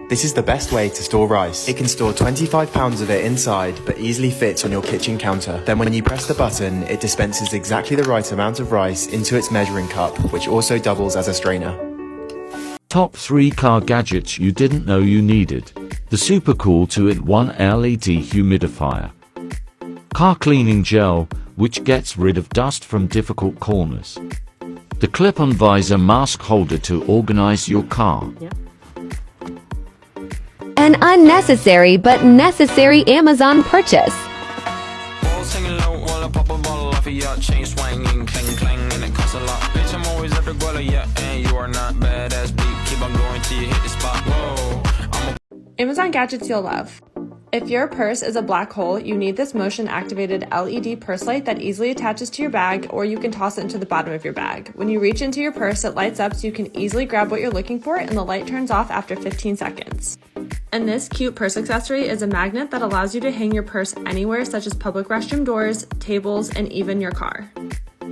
This is the best way to store rice. It can store 25 pounds of it inside, but easily fits on your kitchen counter. Then when you press the button, it dispenses exactly the right amount of rice into its measuring cup, which also doubles as a strainer. Top 3 car gadgets you didn't know you needed. The super cool 2-in-1 LED humidifier. Car cleaning gel, which gets rid of dust from difficult corners. The clip-on visor mask holder to organize your car. An unnecessary but necessary Amazon purchase. Balls hanging low while I pop a bottle off of your chain swinging, clang clang, and it costs a lot. Bitch, I'm always at the guala, yeah, and you are not badass beat. Keep on going till you hit the spot. Whoa, Amazon gadgets you'll love. If your purse is a black hole, you need this motion-activated LED purse light that easily attaches to your bag, or you can toss it into the bottom of your bag. When you reach into your purse, it lights up so you can easily grab what you're looking for, and the light turns off after 15 seconds. And this cute purse accessory is a magnet that allows you to hang your purse anywhere, such as public restroom doors, tables, and even your car.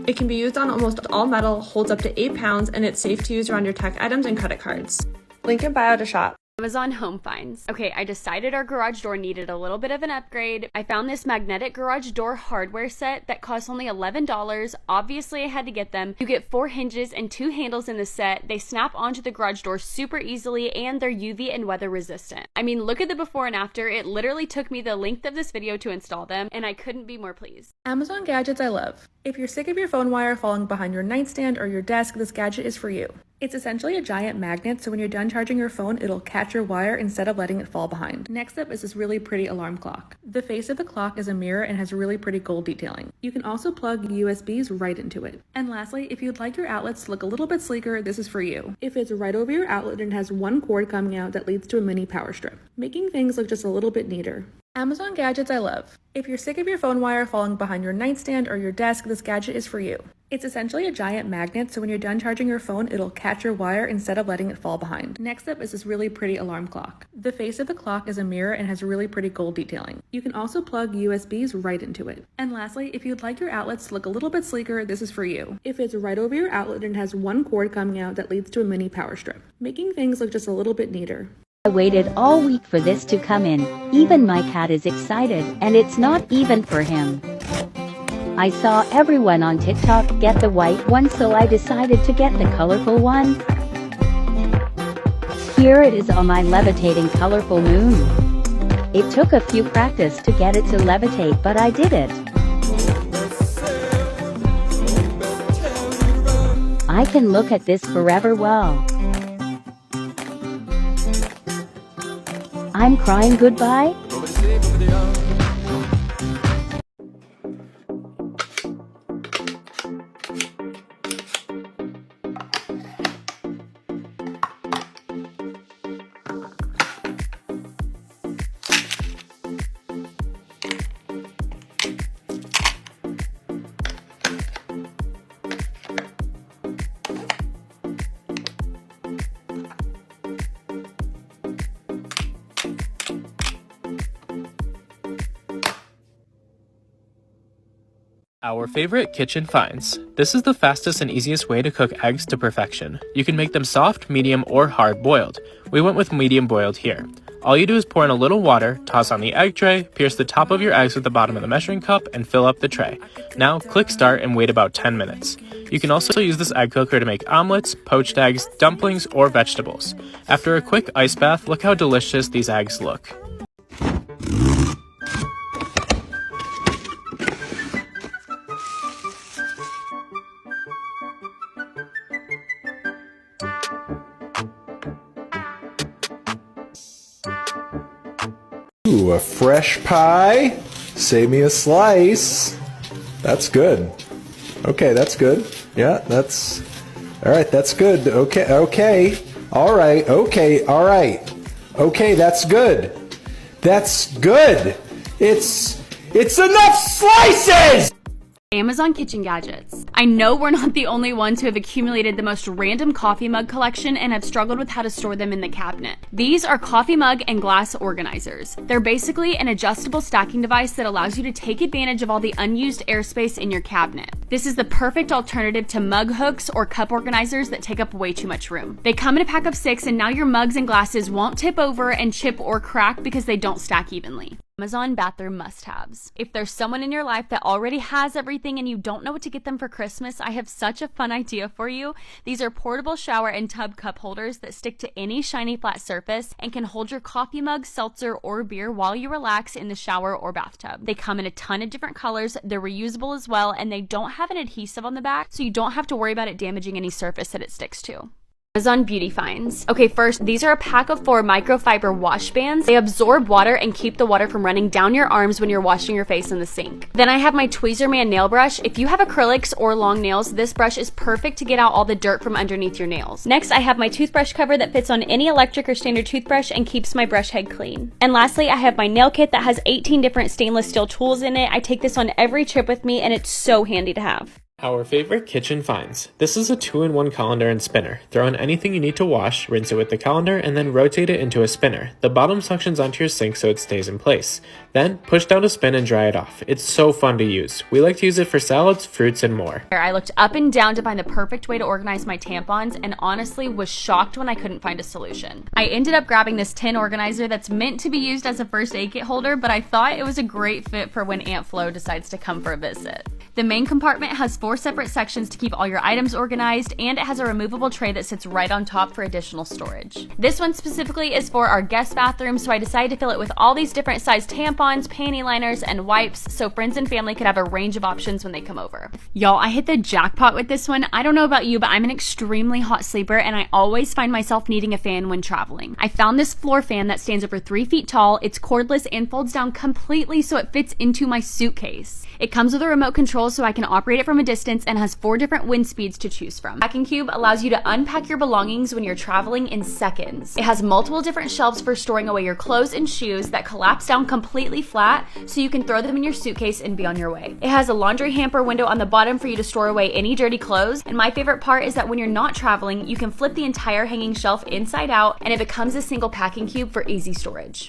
It can be used on almost all metal, holds up to 8 pounds, and it's safe to use around your tech items and credit cards. Link in bio to shop. Amazon home finds. Okay, I decided our garage door needed a little bit of an upgrade. I found this magnetic garage door hardware set that cost only $11. Obviously, I had to get them. You get 4 hinges and 2 handles in the set. They snap onto the garage door super easily, and they're UV and weather resistant. I mean, look at the before and after. It literally took me the length of this video to install them, and I couldn't be more pleased. Amazon gadgets I love. If you're sick of your phone wire falling behind your nightstand or your desk, this gadget is for you. It's essentially a giant magnet, so when you're done charging your phone, it'll catch your wire instead of letting it fall behind. Next up is this really pretty alarm clock. The face of the clock is a mirror and has really pretty gold detailing. You can also plug USBs right into it. And lastly, if you'd like your outlets to look a little bit sleeker, this is for you. It fits right over your outlet and has one cord coming out that leads to a mini power strip, making things look just a little bit neater. Amazon gadgets I love. If you're sick of your phone wire falling behind your nightstand or your desk, this gadget is for you. It's essentially a giant magnet, so when you're done charging your phone, it'll catch your wire instead of letting it fall behind. Next up is this really pretty alarm clock. The face of the clock is a mirror and has really pretty gold detailing. You can also plug USBs right into it. And lastly, if you'd like your outlets to look a little bit sleeker, this is for you. It fits right over your outlet and has one cord coming out that leads to a mini power strip, making things look just a little bit neater. I waited all week for this to come in. Even my cat is excited, and it's not even for him. I saw everyone on TikTok get the white one, so I decided to get the colorful one. Here it is on my levitating colorful moon. It took a few practice to get it to levitate, but I did it. I can look at this forever. Well, I'm crying goodbye. Our favorite kitchen finds. This is the fastest and easiest way to cook eggs to perfection. You can make them soft, medium, or hard boiled. We went with medium boiled here. All you do is pour in a little water, toss on the egg tray, pierce the top of your eggs with the bottom of the measuring cup, and fill up the tray. Now click start and wait about 10 minutes. You can also use this egg cooker to make omelets, poached eggs, dumplings, or vegetables. After a quick ice bath, look how delicious these eggs look. Ooh, a fresh pie. Save me a slice. That's good. Okay, that's good. Yeah, that's... Alright, that's good. Okay. Alright, okay, alright. Okay, that's good. That's good. It's enough slices! Amazon kitchen gadgets. I know we're not the only ones who have accumulated the most random coffee mug collection and have struggled with how to store them in the cabinet. These are coffee mug and glass organizers. They're basically an adjustable stacking device that allows you to take advantage of all the unused airspace in your cabinet. This is the perfect alternative to mug hooks or cup organizers that take up way too much room. They come in a pack of 6, and now your mugs and glasses won't tip over and chip or crack because they don't stack evenly. Amazon bathroom must-haves. If there's someone in your life that already has everything and you don't know what to get them for Christmas, I have such a fun idea for you. These are portable shower and tub cup holders that stick to any shiny flat surface and can hold your coffee mug, seltzer, or beer while you relax in the shower or bathtub. They come in a ton of different colors, they're reusable as well, and they don't have an adhesive on the back, so you don't have to worry about it damaging any surface that it sticks to. Amazon Beauty Finds. Okay, first, these are a pack of 4 microfiber wash bands. They absorb water and keep the water from running down your arms when you're washing your face in the sink. Then I have my Tweezerman nail brush. If you have acrylics or long nails, this brush is perfect to get out all the dirt from underneath your nails. Next, I have my toothbrush cover that fits on any electric or standard toothbrush and keeps my brush head clean. And lastly, I have my nail kit that has 18 different stainless steel tools in it. I take this on every trip with me, and it's so handy to have. Our favorite kitchen finds. This is a 2-in-1 colander and spinner. Throw in anything you need to wash, rinse it with the colander, and then rotate it into a spinner. The bottom suctions onto your sink so it stays in place. Then, push down to spin and dry it off. It's so fun to use. We like to use it for salads, fruits, and more. I looked up and down to find the perfect way to organize my tampons and honestly was shocked when I couldn't find a solution. I ended up grabbing this tin organizer that's meant to be used as a first aid kit holder, but I thought it was a great fit for when Aunt Flo decides to come for a visit. The main compartment has 4 separate sections to keep all your items organized, and it has a removable tray that sits right on top for additional storage. This one specifically is for our guest bathroom, so I decided to fill it with all these different sized tampons, panty liners, and wipes so friends and family could have a range of options when they come over. Y'all, I hit the jackpot with this one. I don't know about you, but I'm an extremely hot sleeper, and I always find myself needing a fan when traveling. I found this floor fan that stands over 3 feet tall, it's cordless, and folds down completely so it fits into my suitcase. It comes with a remote control so I can operate it from a distance and has 4 different wind speeds to choose from. Packing Cube allows you to unpack your belongings when you're traveling in seconds. It has multiple different shelves for storing away your clothes and shoes that collapse down completely flat so you can throw them in your suitcase and be on your way. It has a laundry hamper window on the bottom for you to store away any dirty clothes, and my favorite part is that when you're not traveling, you can flip the entire hanging shelf inside out and it becomes a single packing cube for easy storage.